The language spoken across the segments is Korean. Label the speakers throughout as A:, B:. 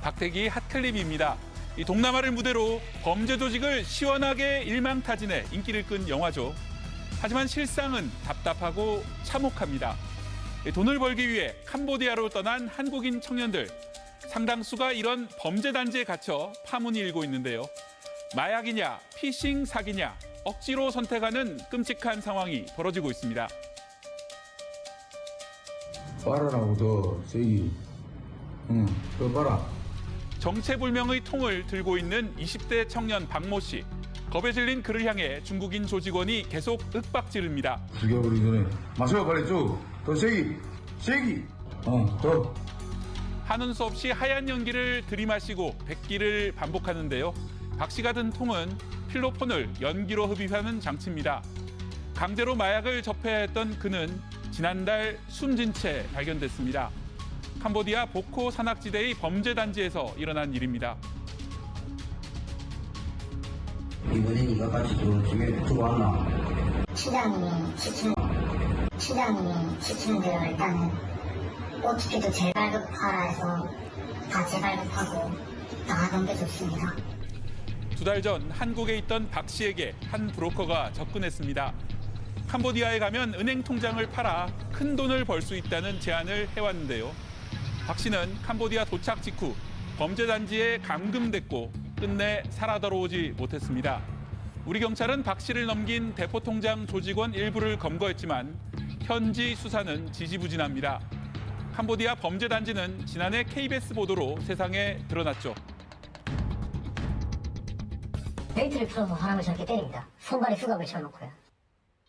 A: 박대기 핫클립입니다. 이 동남아를 무대로 범죄 조직을 시원하게 일망타진해 인기를 끈 영화죠. 하지만 실상은 답답하고 참혹합니다. 돈을 벌기 위해 캄보디아로 떠난 한국인 청년들. 상당수가 이런 범죄 단지에 갇혀 파문이 일고 있는데요. 마약이냐, 피싱 사기냐, 억지로 선택하는 끔찍한 상황이 벌어지고 있습니다.
B: 빨아라고 더 세기. 더 빨아.
A: 정체불명의 통을 들고 있는 20대 청년 박모 씨. 겁에 질린 그를 향해 중국인 조직원이 계속 윽박지릅니다.
B: 죽여버리기 전에 마셔 빨리 쭉. 더 세기. 세기. 더.
A: 하는 수 없이 하얀 연기를 들이마시고 뱉기를 반복하는데요. 박 씨가 든 통은 필로폰을 연기로 흡입하는 장치입니다. 강제로 마약을 접해야 했던 그는 지난달 숨진 채 발견됐습니다. 캄보디아 보코 산악지대의 범죄 단지에서 일어난 일입니다.
C: 이번에 네가 같이 들어왔나?
D: 시장님이 지치는데요. 일단은 어떻게든 재발급하라 해서 다 재발급하고 나가던 게 좋습니다.
A: 2달 전 한국에 있던 박 씨에게 한 브로커가 접근했습니다. 캄보디아에 가면 은행 통장을 팔아 큰 돈을 벌 수 있다는 제안을 해왔는데요. 박 씨는 캄보디아 도착 직후 범죄 단지에 감금됐고 끝내 살아 돌아오지 못했습니다. 우리 경찰은 박 씨를 넘긴 대포통장 조직원 일부를 검거했지만 현지 수사는 지지부진합니다. 캄보디아 범죄 단지는 지난해 KBS 보도로 세상에 드러났죠.
D: 벨트를 풀어서 사람을 저렇게 때립니다. 손발에 수갑을 쳐놓고요.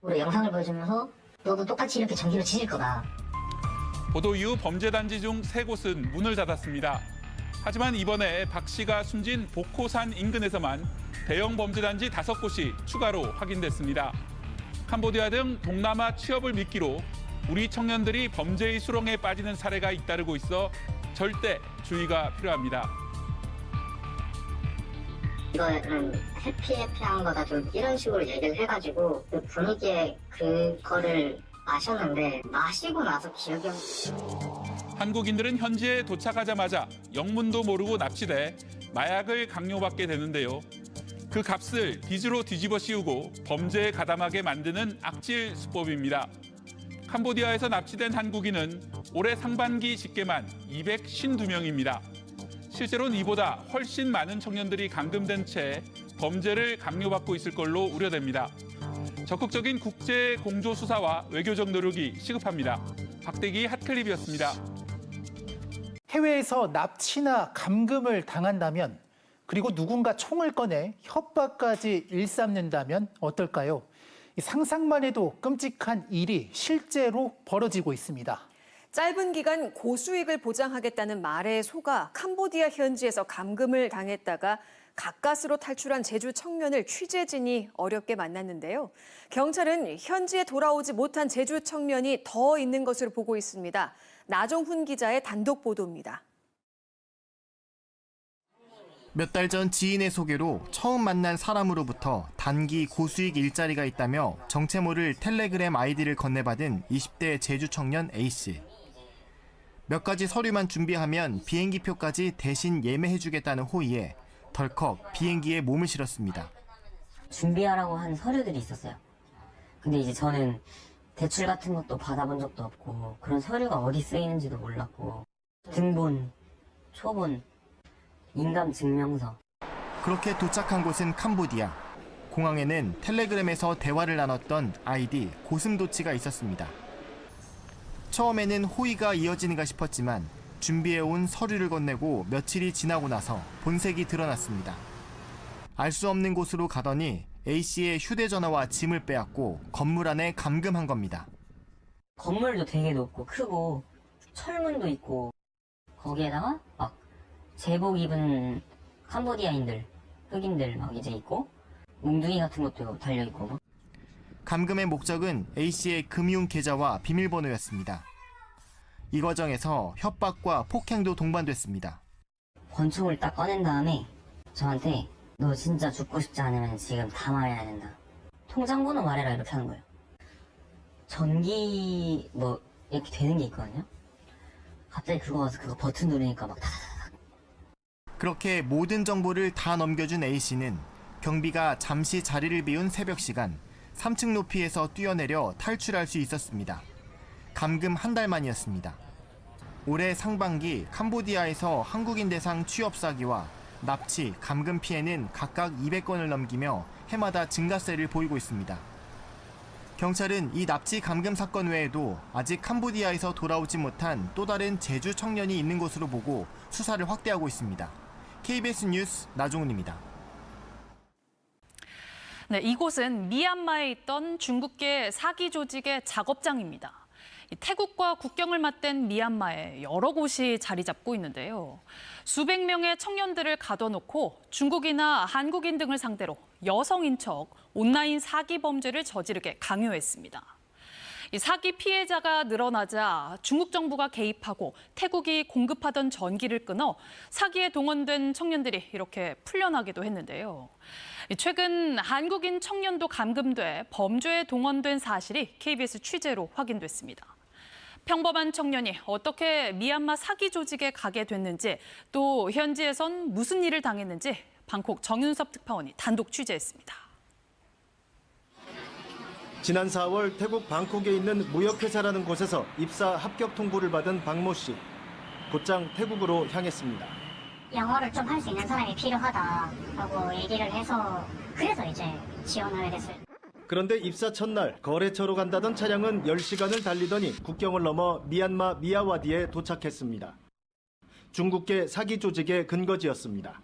D: 우리 영상을 보여주면서 너도 똑같이 이렇게 전기로 치질 거다.
A: 보도 이후 범죄 단지 중 3곳은 문을 닫았습니다. 하지만 이번에 박 씨가 숨진 보코산 인근에서만 대형 범죄 단지 5곳이 추가로 확인됐습니다. 캄보디아 등 동남아 취업을 미끼로 우리 청년들이 범죄의 수렁에 빠지는 사례가 잇따르고 있어 절대 주의가 필요합니다.
D: 이거는 해피한 거다 좀 이런 식으로 얘기를 해가지고 그 분위기에 그거를 마셨는데 마시고 나서 기억이
A: 한국인들은 현지에 도착하자마자 영문도 모르고 납치돼 마약을 강요받게 되는데요. 그 값을 빚으로 뒤집어 씌우고 범죄에 가담하게 만드는 악질 수법입니다. 캄보디아에서 납치된 한국인은 올해 상반기 집계만 252명입니다. 실제로는 이보다 훨씬 많은 청년들이 감금된 채 범죄를 강요받고 있을 걸로 우려됩니다. 적극적인 국제 공조 수사와 외교적 노력이 시급합니다. 박대기 핫클립이었습니다.
E: 해외에서 납치나 감금을 당한다면 그리고 누군가 총을 꺼내 협박까지 일삼는다면 어떨까요? 상상만 해도 끔찍한 일이 실제로 벌어지고 있습니다.
F: 짧은 기간 고수익을 보장하겠다는 말에 속아 캄보디아 현지에서 감금을 당했다가 가까스로 탈출한 제주 청년을 취재진이 어렵게 만났는데요. 경찰은 현지에 돌아오지 못한 제주 청년이 더 있는 것으로 보고 있습니다. 나종훈 기자의 단독 보도입니다.
G: 몇 달 전 지인의 소개로 처음 만난 사람으로부터 단기 고수익 일자리가 있다며 정체 모를 텔레그램 아이디를 건네받은 20대 제주 청년 A씨. 몇 가지 서류만 준비하면 비행기표까지 대신 예매해주겠다는 호의에 덜컥 비행기에 몸을 실었습니다.
H: 준비하라고 한 서류들이 있었어요. 근데 이제 저는 대출 같은 것도 받아본 적도 없고 그런 서류가 어디 쓰이는지도 몰랐고 등본, 초본, 인감증명서.
G: 그렇게 도착한 곳은 캄보디아. 공항에는 텔레그램에서 대화를 나눴던 아이디 고슴도치가 있었습니다. 처음에는 호의가 이어지는가 싶었지만 준비해온 서류를 건네고 며칠이 지나고 나서 본색이 드러났습니다. 알 수 없는 곳으로 가더니 A씨의 휴대전화와 짐을 빼앗고 건물 안에 감금한 겁니다.
H: 건물도 되게 높고 크고 철문도 있고 거기에다가 막 제복 입은 캄보디아인들, 흑인들 막 이제 있고 몽둥이 같은 것도 달려있고 막.
G: 감금의 목적은 A씨의 금융 계좌와 비밀번호였습니다. 이 과정에서 협박과 폭행도 동반됐습니다.
H: 권총을 딱 꺼낸 다음에 저한테 너 진짜 죽고 싶지 않으면 지금 다 말해야 된다. 통장번호 말해라 이렇게 하는 거예요. 전기 뭐 이렇게 되는 게 있거든요. 갑자기 그거 와서 그거 버튼 누르니까 막 다다다닥
G: 그렇게 모든 정보를 다 넘겨준 A씨는 경비가 잠시 자리를 비운 새벽 시간 3층 높이에서 뛰어내려 탈출할 수 있었습니다. 감금 한 달 만이었습니다. 올해 상반기 캄보디아에서 한국인 대상 취업 사기와 납치, 감금 피해는 각각 200건을 넘기며 해마다 증가세를 보이고 있습니다. 경찰은 이 납치 감금 사건 외에도 아직 캄보디아에서 돌아오지 못한 또 다른 제주 청년이 있는 것으로 보고 수사를 확대하고 있습니다. KBS 뉴스 나종훈입니다.
I: 네, 이곳은 미얀마에 있던 중국계 사기 조직의 작업장입니다. 태국과 국경을 맞댄 미얀마에 여러 곳이 자리 잡고 있는데요. 수백 명의 청년들을 가둬놓고 중국이나 한국인 등을 상대로 여성인 척 온라인 사기 범죄를 저지르게 강요했습니다. 이 사기 피해자가 늘어나자 중국 정부가 개입하고 태국이 공급하던 전기를 끊어 사기에 동원된 청년들이 이렇게 풀려나기도 했는데요. 최근 한국인 청년도 감금돼 범죄에 동원된 사실이 KBS 취재로 확인됐습니다. 평범한 청년이 어떻게 미얀마 사기 조직에 가게 됐는지, 또 현지에선 무슨 일을 당했는지 방콕 정윤섭 특파원이 단독 취재했습니다.
J: 지난 4월 태국 방콕에 있는 무역회사라는 곳에서 입사 합격 통보를 받은 박모 씨. 곧장 태국으로 향했습니다.
D: 영어를 좀 할 수 있는 사람이 필요하다라고 얘기를 해서 그래서 이제 지원을 하게 됐어요.
J: 그런데 입사 첫날 거래처로 간다던 차량은 10시간을 달리더니 국경을 넘어 미얀마 미야와디에 도착했습니다. 중국계 사기 조직의 근거지였습니다.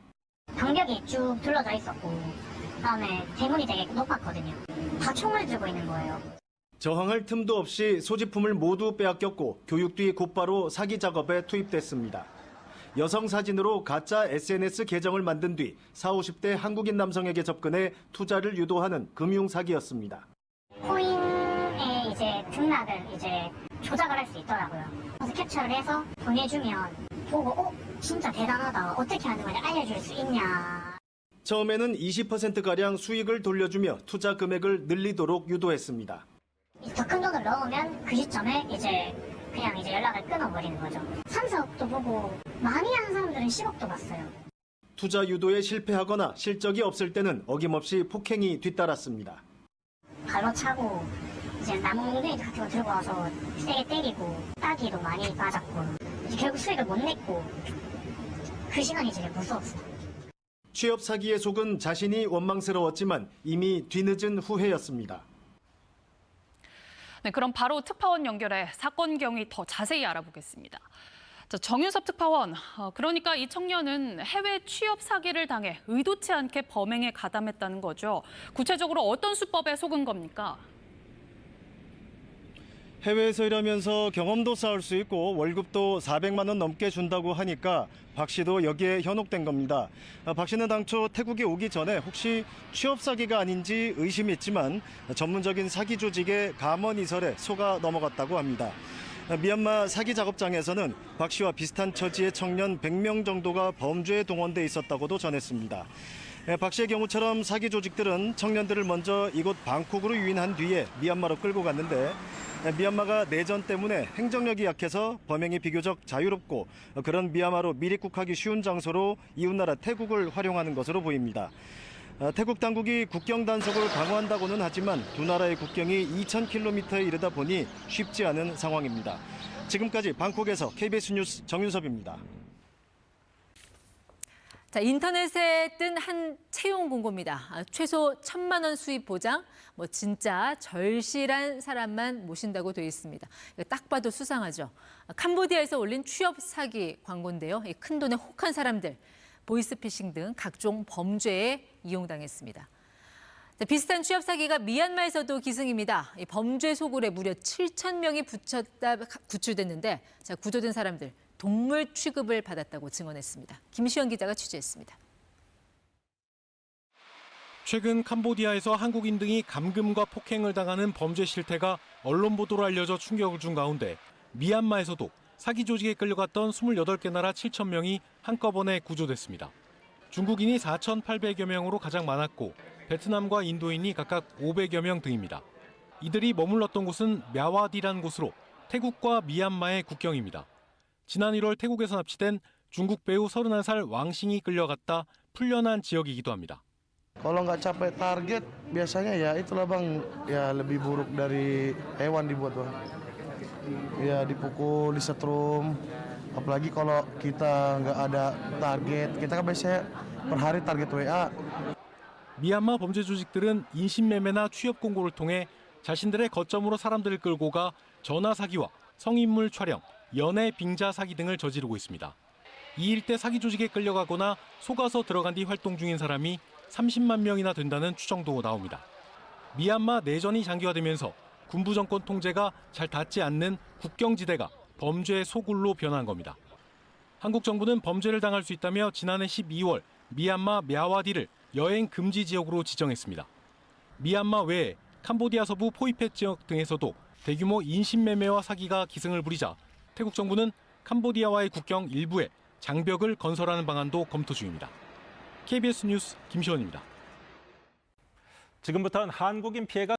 D: 방벽이 쭉 둘러져 있었고 그다음에 대문이 되게 높았거든요. 다 총을 들고 있는 거예요.
J: 저항할 틈도 없이 소지품을 모두 빼앗겼고 교육 뒤 곧바로 사기 작업에 투입됐습니다. 여성 사진으로 가짜 SNS 계정을 만든 뒤 40, 50대 한국인 남성에게 접근해 투자를 유도하는 금융 사기였습니다.
D: 코인의 이제 등락을 이제 조작을 할 수 있더라고요. 그래서 캡처를 해서 보내주면 보고 진짜 대단하다. 어떻게 하는 건지 알려줄 수 있냐.
J: 처음에는 20%가량 수익을 돌려주며 투자 금액을 늘리도록 유도했습니다.
D: 더 큰 돈을 넣으면 그 시점에 이제 그냥 이제 연락을 끊어버리는 거죠. 3, 4억도 보고 많이 하는 사람들은 10억도 봤어요.
J: 투자 유도에 실패하거나 실적이 없을 때는 어김없이 폭행이 뒤따랐습니다.
D: 발로 차고 이제 나무 몽둥이 같은 거 들고 와서 세게 때리고 따기도 많이 맞았고 이제 결국 수익을 못 냈고 그 시간이 제일 무서웠어요.
J: 취업 사기에 속은 자신이 원망스러웠지만 이미 뒤늦은 후회였습니다.
I: 네, 그럼 바로 특파원 연결해 사건 경위 더 자세히 알아보겠습니다. 자, 정윤섭 특파원, 그러니까 이 청년은 해외 취업 사기를 당해 의도치 않게 범행에 가담했다는 거죠. 구체적으로 어떤 수법에 속은 겁니까?
J: 해외에서 일하면서 경험도 쌓을 수 있고 월급도 400만 원 넘게 준다고 하니까 박 씨도 여기에 현혹된 겁니다. 박 씨는 당초 태국에 오기 전에 혹시 취업 사기가 아닌지 의심했지만 전문적인 사기 조직의 감언이설에 속아 넘어갔다고 합니다. 미얀마 사기 작업장에서는 박 씨와 비슷한 처지의 청년 100명 정도가 범죄에 동원돼 있었다고도 전했습니다. 박 씨의 경우처럼 사기 조직들은 청년들을 먼저 이곳 방콕으로 유인한 뒤에 미얀마로 끌고 갔는데 미얀마가 내전 때문에 행정력이 약해서 범행이 비교적 자유롭고 그런 미얀마로 밀입국하기 쉬운 장소로 이웃나라 태국을 활용하는 것으로 보입니다. 태국 당국이 국경 단속을 강화한다고는 하지만 두 나라의 국경이 2,000km에 이르다 보니 쉽지 않은 상황입니다. 지금까지 방콕에서 KBS 뉴스 정윤섭입니다.
K: 자, 인터넷에 뜬 한 채용 공고입니다. 최소 1,000만 원 수입 보장, 진짜 절실한 사람만 모신다고 되어 있습니다. 딱 봐도 수상하죠. 캄보디아에서 올린 취업 사기 광고인데요. 큰 돈에 혹한 사람들, 보이스피싱 등 각종 범죄에 이용당했습니다. 자, 비슷한 취업 사기가 미얀마에서도 기승입니다. 범죄 소굴에 무려 7,000명이 구출됐는데 자, 구조된 사람들 동물 취급을 받았다고 증언했습니다. 김시현 기자가 취재했습니다.
L: 최근 캄보디아에서 한국인 등이 감금과 폭행을 당하는 범죄 실태가 언론 보도로 알려져 충격을 준 가운데 미얀마에서도 사기 조직에 끌려갔던 28개 나라 7,000명이 한꺼번에 구조됐습니다. 중국인이 4,800여 명으로 가장 많았고 베트남과 인도인이 각각 500여 명 등입니다. 이들이 머물렀던 곳은 мя와디라는 곳으로 태국과 미얀마의 국경입니다. 지난 1월 태국에서 납치된 중국 배우 31살 왕싱이 끌려갔다 풀려난 지역이기도 합니다.
M: Kalau nggak capai target, biasanya ya itulah bang, ya lebih buruk dari hewan dibuat bang. Ya dipukul, disetrum, apalagi kalau kita nggak ada target, kita kan biasanya per hari target WA.
L: 미얀마 범죄 조직들은 인신매매나 취업 공고를 통해 자신들의 거점으로 사람들을 끌고 가 전화 사기와 성인물 촬영, 연애 빙자 사기 등을 저지르고 있습니다. 이 일대 사기 조직에 끌려가거나 속아서 들어간 뒤 활동 중인 사람이 30만 명이나 된다는 추정도 나옵니다. 미얀마 내전이 장기화되면서 군부 정권 통제가 잘 닿지 않는 국경지대가 범죄의 소굴로 변한 겁니다. 한국 정부는 범죄를 당할 수 있다며 지난해 12월 미얀마 мя와디를 여행 금지 지역으로 지정했습니다. 미얀마 외에 캄보디아 서부 포이펫 지역 등에서도 대규모 인신매매와 사기가 기승을 부리자 태국 정부는 캄보디아와의 국경 일부에 장벽을 건설하는 방안도 검토 중입니다. KBS 뉴스 김시원입니다.
N: 지금부터는 한국인 피해가